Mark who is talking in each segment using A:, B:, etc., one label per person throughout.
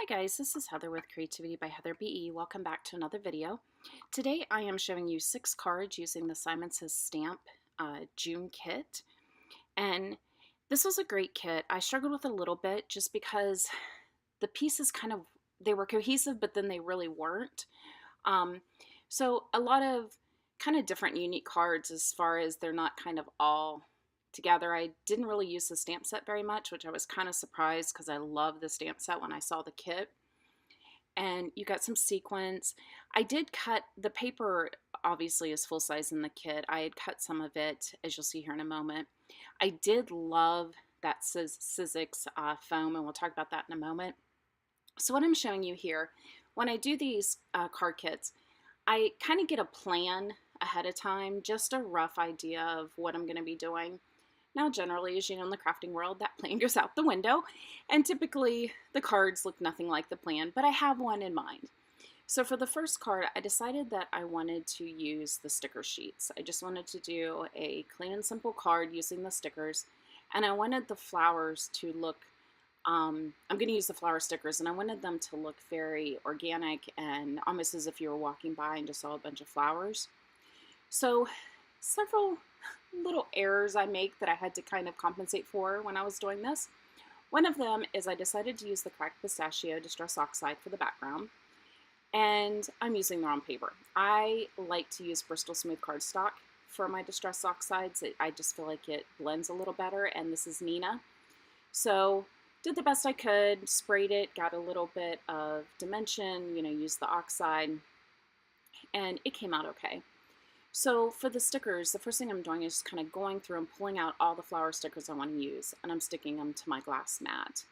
A: Hi guys, this is Heather with Creativity by Heather BE. Welcome back to another video. Today I am showing you 6 cards using the Simon Says Stamp June kit. And this was a great kit. I struggled with it a little bit just because the pieces they were cohesive, but then they really weren't. Um, so a lot of kind of different unique cards as far as they're not kind of all together. I didn't really use the stamp set very much, which I was kind of surprised because I love the stamp set when I saw the kit. And you got some sequins. I did cut the paper, obviously is full size in the kit. I had cut some of it, as you'll see here in a moment. I did love that Sizzix foam, and we'll talk about that in a moment. So what I'm showing you here, when I do these card kits, I kind of get a plan ahead of time, just a rough idea of what I'm going to be doing. Now, generally, as you know, in the crafting world, that plan goes out the window, and typically the cards look nothing like the plan, but I have one in mind. So for the first card, I decided that I wanted to use the sticker sheets. I just wanted to do a clean and simple card using the stickers, and I wanted the flowers to look, I'm going to use the flower stickers, and I wanted them to look very organic and almost as if you were walking by and just saw a bunch of flowers. So several little errors I make that I had to kind of compensate for when I was doing this. One of them is I decided to use the cracked pistachio distress oxide for the background, and I'm using the wrong paper. I like to use Bristol Smooth cardstock for my distress oxides. I just feel like it blends a little better, and this is Nina. So did the best I could, sprayed it, got a little bit of dimension, used the oxide, and it came out okay. So for the stickers, the first thing I'm doing is just kind of going through and pulling out all the flower stickers I want to use, and I'm sticking them to my glass mat.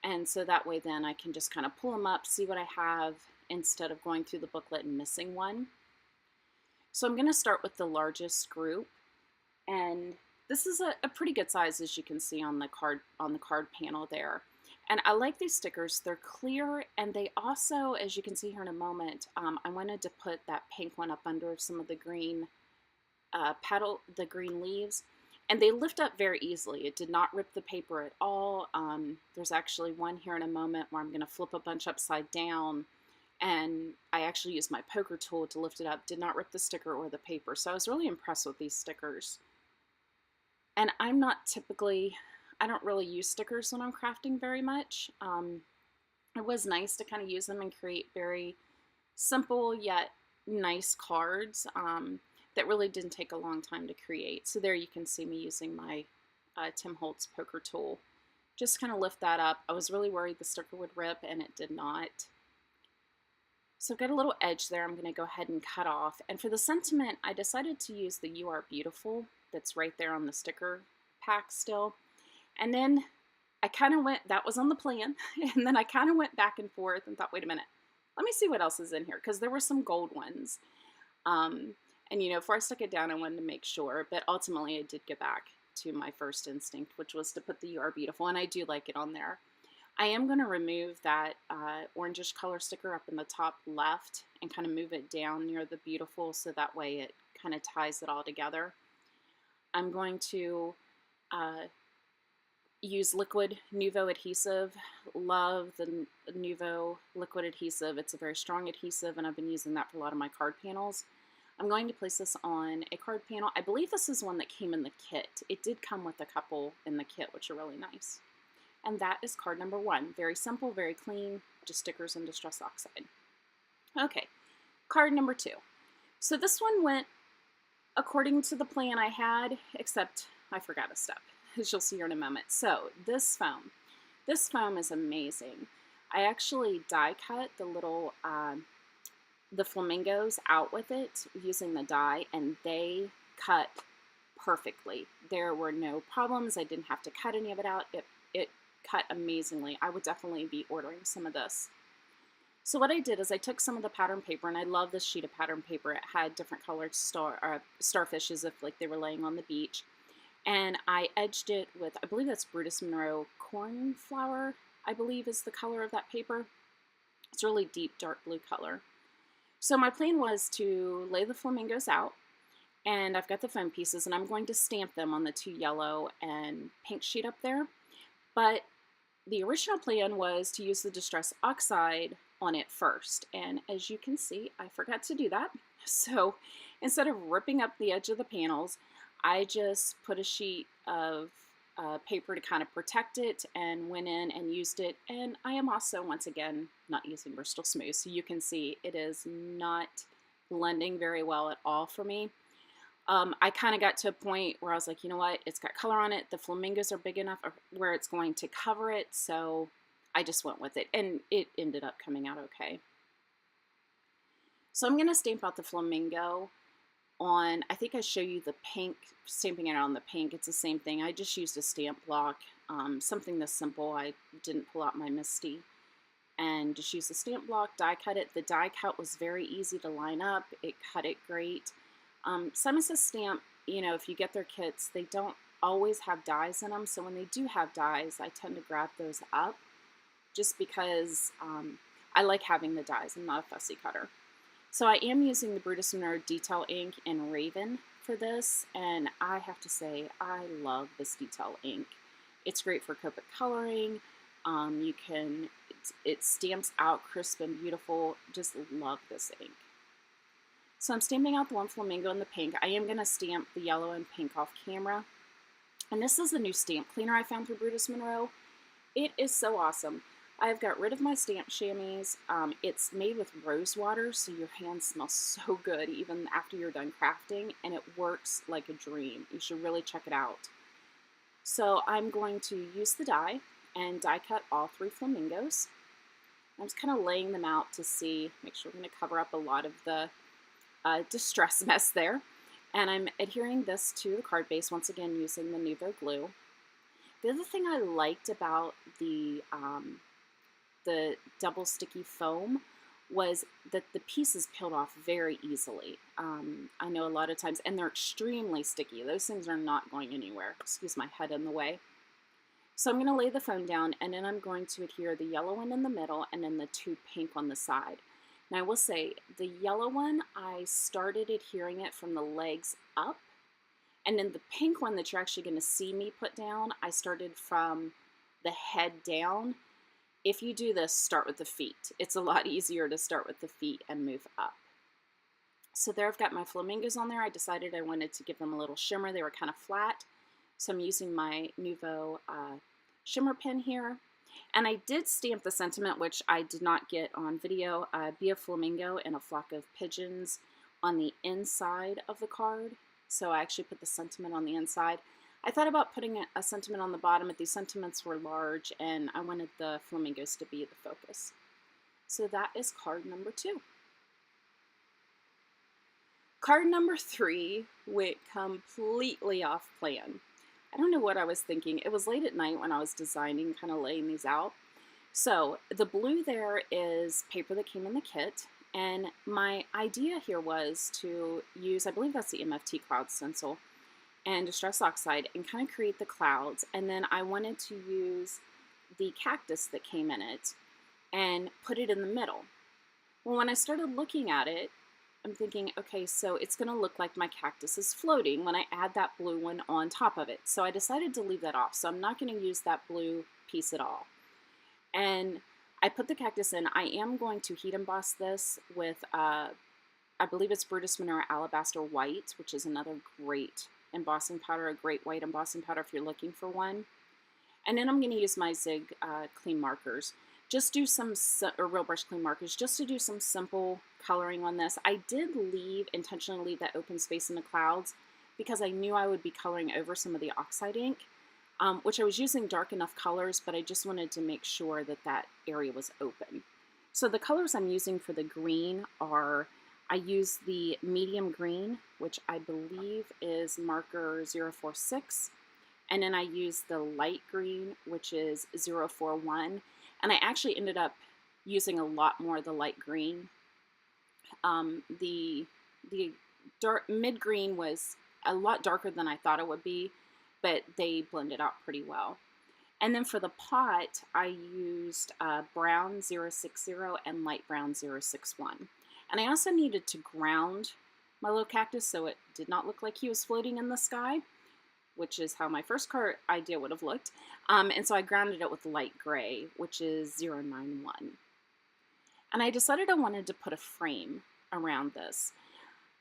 A: And so that way then I can just kind of pull them up, see what I have, instead of going through the booklet and missing one. So I'm going to start with the largest group, and this is a pretty good size, as you can see on the card panel there. And I like these stickers. They're clear, and they also, as you can see here in a moment, I wanted to put that pink one up under some of the green the green leaves, and they lift up very easily. It did not rip the paper at all. There's actually one here in a moment where I'm going to flip a bunch upside down, and I actually used my poker tool to lift it up. Did not rip the sticker or the paper, so I was really impressed with these stickers. And I don't really use stickers when I'm crafting very much. It was nice to kind of use them and create very simple yet nice cards that really didn't take a long time to create. So there you can see me using my Tim Holtz poker tool. Just kind of lift that up. I was really worried the sticker would rip, and it did not. So I've got a little edge there I'm going to go ahead and cut off. And for the sentiment, I decided to use the You Are Beautiful that's right there on the sticker pack still. And then I kind of went, that was on the plan, and then I kind of went back and forth and thought, wait a minute, let me see what else is in here, because there were some gold ones. And before I stuck it down, I wanted to make sure, but ultimately I did get back to my first instinct, which was to put the You Are Beautiful, and I do like it on there. I am going to remove that orangish color sticker up in the top left and kind of move it down near the beautiful, so that way it kind of ties it all together. I'm going to use liquid Nuvo adhesive. Love the Nuvo liquid adhesive. It's a very strong adhesive, and I've been using that for a lot of my card panels. I'm going to place this on a card panel. I believe this is one that came in the kit. It did come with a couple in the kit, which are really nice. And that is card number 1. Very simple, very clean, just stickers and distress oxide. Okay, card number 2. So this one went according to the plan I had, except I forgot a step, as you'll see here in a moment. So this foam is amazing. I actually die cut the little, the flamingos out with it using the die, and they cut perfectly. There were no problems. I didn't have to cut any of it out. It cut amazingly. I would definitely be ordering some of this. So what I did is I took some of the pattern paper, and I love this sheet of pattern paper. It had different colored starfishes if like they were laying on the beach. And I edged it with, I believe that's Brutus Monroe cornflower, I believe is the color of that paper. It's a really deep dark blue color. So my plan was to lay the flamingos out, and I've got the foam pieces, and I'm going to stamp them on the 2 yellow and pink sheet up there. But the original plan was to use the Distress Oxide on it first, and as you can see, I forgot to do that. So instead of ripping up the edge of the panels, I just put a sheet of paper to kind of protect it and went in and used it. And I am also, once again, not using Bristol Smooth, so you can see it is not blending very well at all for me. I kind of got to a point where I was like, you know what, it's got color on it. The flamingos are big enough where it's going to cover it, so I just went with it, and it ended up coming out okay. So I'm going to stamp out the flamingo on, I think I show you the pink, stamping it on the pink. It's the same thing. I just used a stamp block, something this simple. I didn't pull out my Misty, and just used the stamp block, die cut it. The die cut was very easy to line up. It cut it great. Simon Says Stamp, you know, if you get their kits, they don't always have dies in them. So when they do have dies, I tend to grab those up just because I like having the dies. I'm not a fussy cutter. So I am using the Brutus Monroe Detail ink in Raven for this, and I have to say I love this detail ink. It's great for Copic coloring. It stamps out crisp and beautiful. Just love this ink. So I'm stamping out the one flamingo in the pink. I am going to stamp the yellow and pink off camera. And this is the new stamp cleaner I found through Brutus Monroe. It is so awesome. I've got rid of my stamp chamois. It's made with rose water, so your hands smell so good even after you're done crafting, and it works like a dream. You should really check it out. So I'm going to use the die and die cut all 3 flamingos. I'm just kind of laying them out to see, make sure we're going to cover up a lot of the distress mess there. And I'm adhering this to the card base, once again using the Nuvo glue. The other thing I liked about the double sticky foam was that the pieces peeled off very easily. I know a lot of times, and they're extremely sticky. Those things are not going anywhere. Excuse my head in the way. So I'm going to lay the foam down, and then I'm going to adhere the yellow one in the middle and then the 2 pink on the side. Now I will say, the yellow one, I started adhering it from the legs up, and then the pink one that you're actually going to see me put down, I started from the head down. If you do this, start with the feet. It's a lot easier to start with the feet and move up. So there I've got my flamingos on there. I decided I wanted to give them a little shimmer. They were kind of flat, so I'm using my Nuvo shimmer pen here. And I did stamp the sentiment, which I did not get on video, be a flamingo and a flock of pigeons on the inside of the card. So I actually put the sentiment on the inside. I thought about putting a sentiment on the bottom, but these sentiments were large, and I wanted the flamingos to be the focus. So that is card number 2. Card number 3 went completely off plan. I don't know what I was thinking. It was late at night when I was designing, kind of laying these out. So the blue there is paper that came in the kit, and my idea here was to use, I believe that's the MFT cloud stencil, and Distress Oxide, and kind of create the clouds. And then I wanted to use the cactus that came in it and put it in the middle. Well, when I started looking at it, I'm thinking, okay, so it's going to look like my cactus is floating when I add that blue one on top of it. So I decided to leave that off. So I'm not going to use that blue piece at all. And I put the cactus in. I am going to heat emboss this with, I believe it's Brutus Monroe Alabaster White, which is another great embossing powder, a great white embossing powder if you're looking for one. And then I'm going to use my Zig clean markers. Just do some, or Real Brush clean markers, just to do some simple coloring on this. I did intentionally leave that open space in the clouds because I knew I would be coloring over some of the oxide ink, which I was using dark enough colors, but I just wanted to make sure that that area was open. So the colors I'm using for the green are, I use the medium green, which I believe is marker 046, and then I use the light green, which is 041. And I actually ended up using a lot more of the light green. The dark mid green was a lot darker than I thought it would be, but they blended out pretty well. And then for the pot, I used brown 060 and light brown 061. And I also needed to ground my little cactus so it did not look like he was floating in the sky, which is how my first card idea would have looked. And so I grounded it with light gray, which is 091. And I decided I wanted to put a frame around this.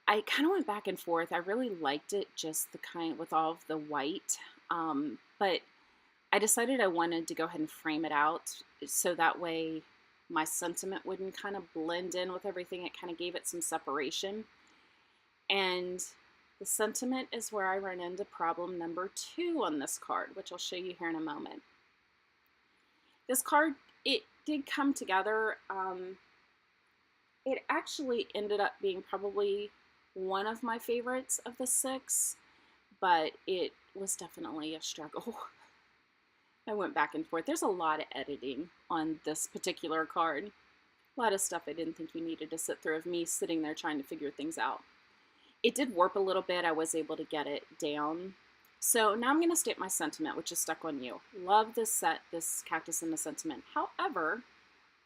A: I kind of went back and forth. I really liked it just the kind with all of the white, but I decided I wanted to go ahead and frame it out so that way my sentiment wouldn't kind of blend in with everything. It kind of gave it some separation. And the sentiment is where I run into problem number 2 on this card, which I'll show you here in a moment. This card, it did come together. It actually ended up being probably one of my favorites of the 6, but it was definitely a struggle. I went back and forth. There's a lot of editing on this particular card. A lot of stuff I didn't think you needed to sit through of me sitting there trying to figure things out. It did warp a little bit. I was able to get it down. So now I'm going to state my sentiment, which is Stuck on You. Love this set, this cactus and the sentiment. However,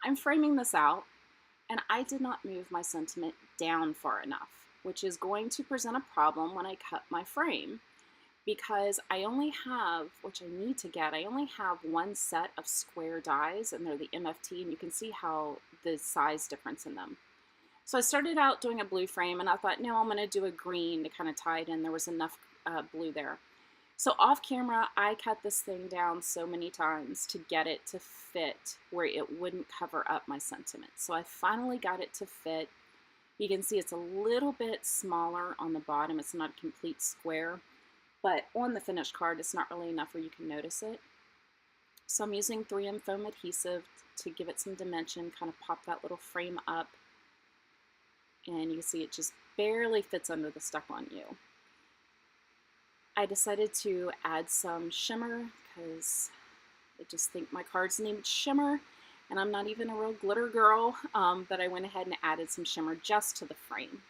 A: I'm framing this out, and I did not move my sentiment down far enough, which is going to present a problem when I cut my frame, because I only have, which I need to get, I only have one set of square dies, and they're the MFT, and you can see how the size difference in them. So I started out doing a blue frame, and I thought, no, I'm going to do a green to kind of tie it in. There was enough blue there. So off camera, I cut this thing down so many times to get it to fit where it wouldn't cover up my sentiment. So I finally got it to fit. You can see it's a little bit smaller on the bottom. It's not a complete square, but on the finished card, it's not really enough where you can notice it. So I'm using 3M foam adhesive to give it some dimension, kind of pop that little frame up. And you can see it just barely fits under the Stuck on You. I decided to add some shimmer because I just think my cards need shimmer, and I'm not even a real glitter girl, but I went ahead and added some shimmer just to the frame.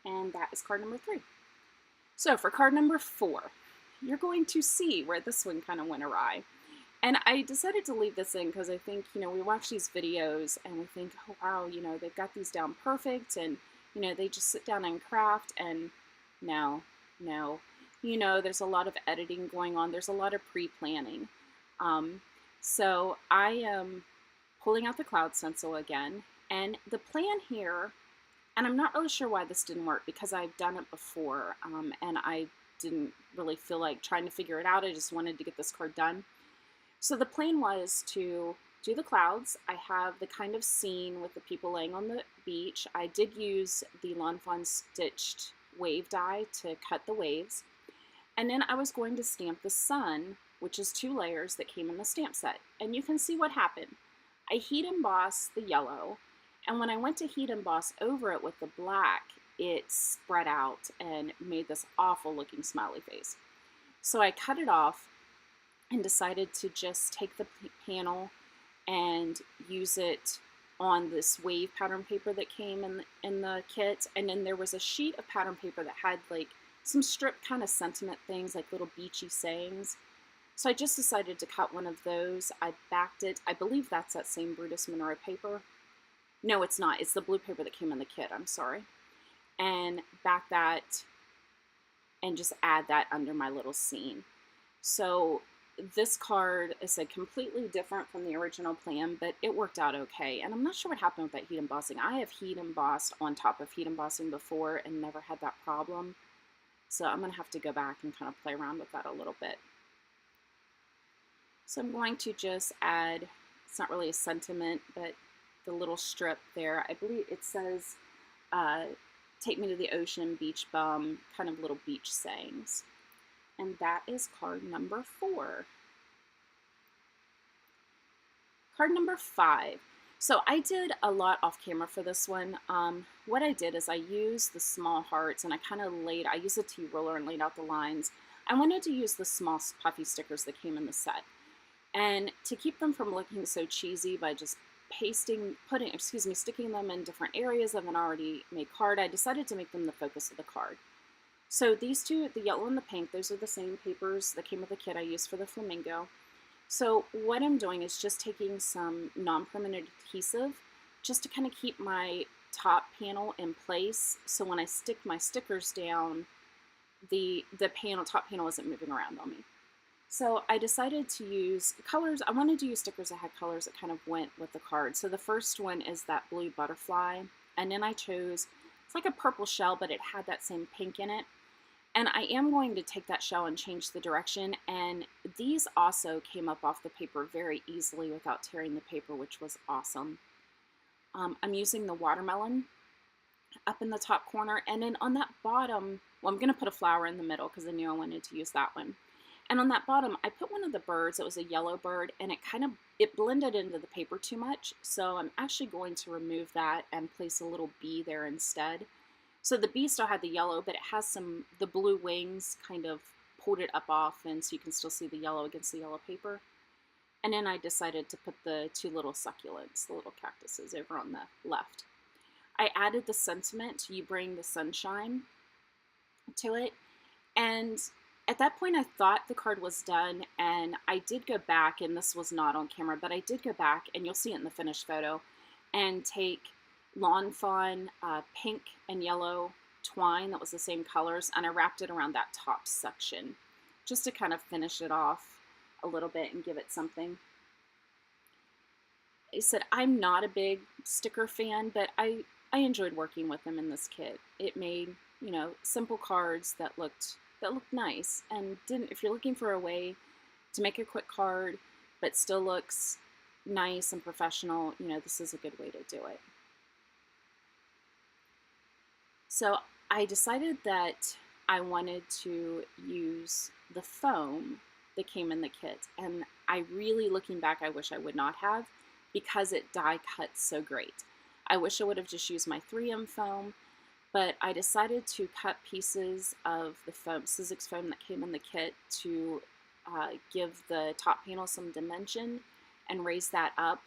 A: And that is card number 3. So for card number 4, you're going to see where this one kind of went awry. And I decided to leave this in because I think, you know, we watch these videos and we think, oh, wow, you know, they've got these down perfect and, you know, they just sit down and craft, and no. You know, there's a lot of editing going on. There's a lot of pre-planning. So I am pulling out the cloud stencil again. And the plan here, and I'm not really sure why this didn't work because I've done it before, and I didn't really feel like trying to figure it out. I just wanted to get this card done. So the plan was to do the clouds. I have the kind of scene with the people laying on the beach. I did use the Lawn Fawn stitched wave die to cut the waves. And then I was going to stamp the sun, which is 2 layers that came in the stamp set. And you can see what happened. I heat embossed the yellow, and when I went to heat emboss over it with the black, it spread out and made this awful looking smiley face. So I cut it off and decided to just take the panel and use it on this wave pattern paper that came in the kit. And then there was a sheet of pattern paper that had like some strip kind of sentiment things, like little beachy sayings. So I just decided to cut one of those. I backed it. I believe that's that same Brutus Monroe paper. No, it's not. It's the blue paper that came in the kit. I'm sorry. And back that and just add that under my little scene. So this card is completely different from the original plan, but it worked out okay. And I'm not sure what happened with that heat embossing. I have heat embossed on top of heat embossing before and never had that problem. So I'm going to have to go back and kind of play around with that a little bit. So I'm going to just add, it's not really a sentiment, but the little strip there. I believe it says, take me to the ocean, beach bum, kind of little beach sayings. And that is card number 4. Card number 5. So I did a lot off camera for this one. What I did is I used the small hearts and I kind of I used a T-roller and laid out the lines. I wanted to use the small puffy stickers that came in the set. And to keep them from looking so cheesy by just sticking them in different areas of an already made card, I decided to make them the focus of the card. So these two, the yellow and the pink, those are the same papers that came with the kit I used for the flamingo. So what I'm doing is just taking some non-permanent adhesive just to kind of keep my top panel in place. So when I stick my stickers down, the top panel isn't moving around on me. So I decided to use colors. I wanted to use stickers that had colors that kind of went with the card. So the first one is that blue butterfly. And then I chose, it's like a purple shell, but it had that same pink in it. And I am going to take that shell and change the direction. And these also came up off the paper very easily without tearing the paper, which was awesome. I'm using the watermelon up in the top corner. And then on that bottom, well, I'm going to put a flower in the middle because I knew I wanted to use that one. And on that bottom, I put one of the birds. It was a yellow bird, and it blended into the paper too much. So I'm actually going to remove that and place a little bee there instead. So the bee still had the yellow, but it has the blue wings kind of pulled it up off, and so you can still see the yellow against the yellow paper. And then I decided to put the two little succulents, the little cactuses, over on the left. I added the sentiment, "You bring the sunshine," to it. And at that point, I thought the card was done, and I did go back, and this was not on camera, but I did go back, and you'll see it in the finished photo, and take lawn fawn pink and yellow twine that was the same colors, and I wrapped it around that top section just to kind of finish it off a little bit and give it something. I said I'm not a big sticker fan, but I enjoyed working with them in this kit. It made, you know, simple cards that looked nice, and if you're looking for a way to make a quick card but still looks nice and professional, you know, this is a good way to do it. So I decided that I wanted to use the foam that came in the kit, and I really, looking back, I wish I would not have, because it die cuts so great. I wish I would have just used my 3M foam, but I decided to cut pieces of the foam, Sizzix foam that came in the kit, to give the top panel some dimension and raise that up.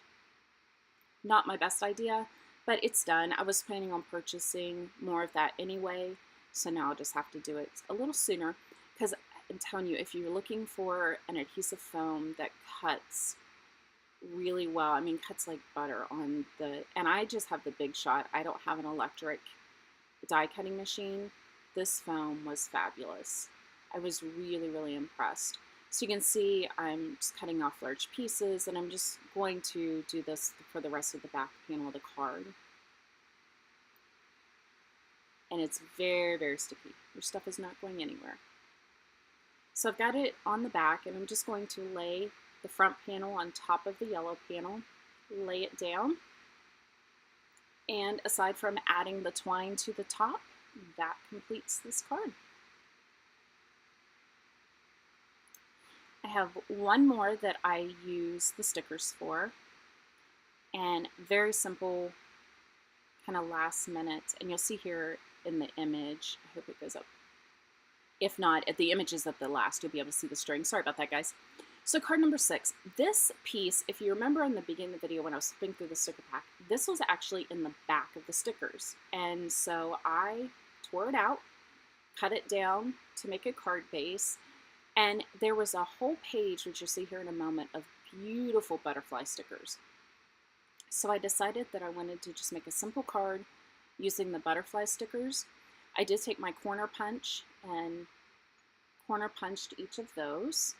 A: Not my best idea, but it's done. I was planning on purchasing more of that anyway, so now I'll just have to do it a little sooner, because I'm telling you, if you're looking for an adhesive foam that cuts really well, I mean, cuts like butter on and I just have the Big Shot. I don't have an electric die cutting machine. This foam was fabulous. I was really, really impressed. So you can see I'm just cutting off large pieces, and I'm just going to do this for the rest of the back panel of the card. And it's very, very sticky. Your stuff is not going anywhere. So I've got it on the back, and I'm just going to lay the front panel on top of the yellow panel, lay it down. And aside from adding the twine to the top, that completes this card. I have one more that I use the stickers for, and very simple, kind of last minute, and you'll see here in the image, I hope it goes up. If not, if the image is at the last, you'll be able to see the string. Sorry about that, guys. So card number 6, this piece, if you remember in the beginning of the video when I was flipping through the sticker pack, this was actually in the back of the stickers. And so I tore it out, cut it down to make a card base, and there was a whole page, which you'll see here in a moment, of beautiful butterfly stickers. So I decided that I wanted to just make a simple card using the butterfly stickers. I did take my corner punch and corner punched each of those.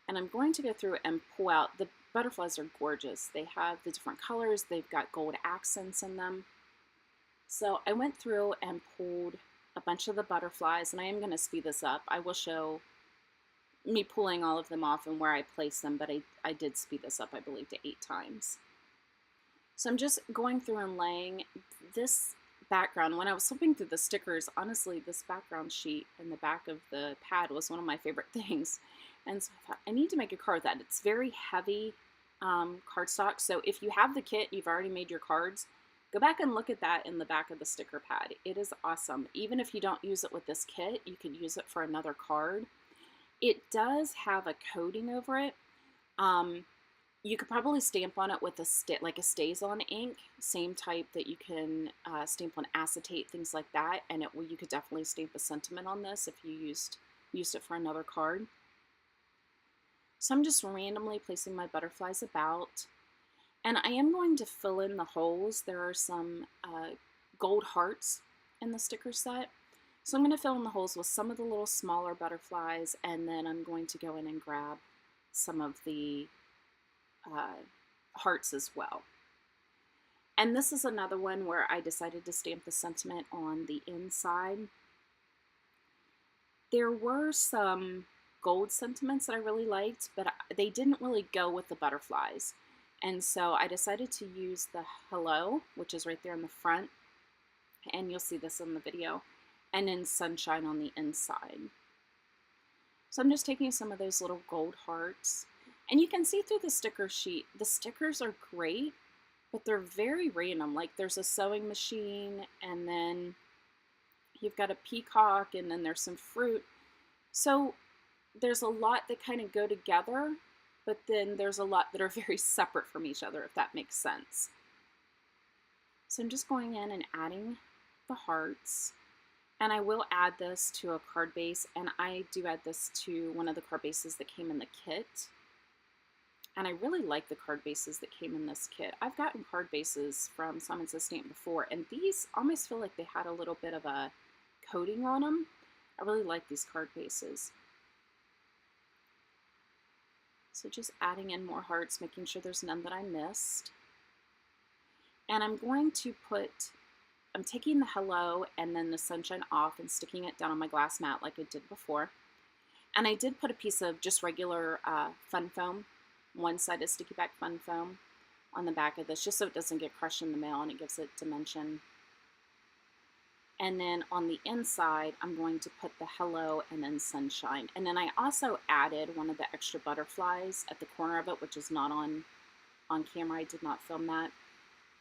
A: And I'm going to go through and pull out, the butterflies are gorgeous. They have the different colors, they've got gold accents in them. So I went through and pulled a bunch of the butterflies, and I am going to speed this up. I will show me pulling all of them off and where I place them, but I did speed this up, I believe, to 8 times. So I'm just going through and laying this background. When I was flipping through the stickers, honestly, this background sheet in the back of the pad was one of my favorite things. And so I thought, I need to make a card with that. It's very heavy cardstock. So if you have the kit, you've already made your cards, go back and look at that in the back of the sticker pad. It is awesome. Even if you don't use it with this kit, you could use it for another card. It does have a coating over it. You could probably stamp on it with like a StazOn ink, same type that you can stamp on acetate, things like that. And you could definitely stamp a sentiment on this if you used it for another card. So I'm just randomly placing my butterflies about, and I am going to fill in the holes. There are some gold hearts in the sticker set, So I'm going to fill in the holes with some of the little smaller butterflies, and then I'm going to go in and grab some of the hearts as well. And this is another one where I decided to stamp the sentiment on the inside. There were some gold sentiments that I really liked, but they didn't really go with the butterflies. And so I decided to use the hello, which is right there in the front, and you'll see this in the video, and then sunshine on the inside. So I'm just taking some of those little gold hearts, and you can see through the sticker sheet, the stickers are great, but they're very random. Like there's a sewing machine, and then you've got a peacock, and then there's some fruit. So there's a lot that kind of go together, but then there's a lot that are very separate from each other, if that makes sense. So I'm just going in and adding the hearts, and I will add this to a card base, and I do add this to one of the card bases that came in the kit. And I really like the card bases that came in this kit. I've gotten card bases from Simon Says Stamp before, and these almost feel like they had a little bit of a coating on them. I really like these card bases. So just adding in more hearts, making sure there's none that I missed. And I'm going to I'm taking the hello and then the sunshine off and sticking it down on my glass mat like I did before. And I did put a piece of just regular fun foam, one-sided sticky back fun foam, on the back of this, just so it doesn't get crushed in the mail and it gives it dimension. And then on the inside, I'm going to put the hello and then sunshine. And then I also added one of the extra butterflies at the corner of it, which is not on camera. I did not film that,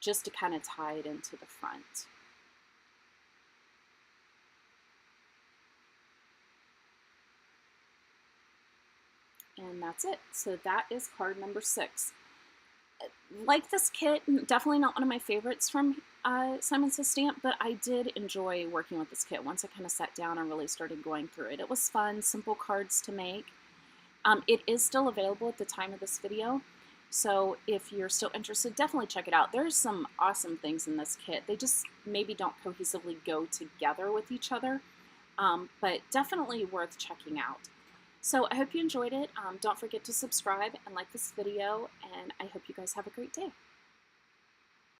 A: just to kind of tie it into the front. And that's it. So that is card number 6. Like this kit, definitely not one of my favorites from Simon Says Stamp, but I did enjoy working with this kit once I kind of sat down and really started going through it. It was fun, simple cards to make. It is still available at the time of this video, so if you're still interested, definitely check it out. There's some awesome things in this kit. They just maybe don't cohesively go together with each other, but definitely worth checking out. So I hope you enjoyed it. Don't forget to subscribe and like this video, and I hope you guys have a great day.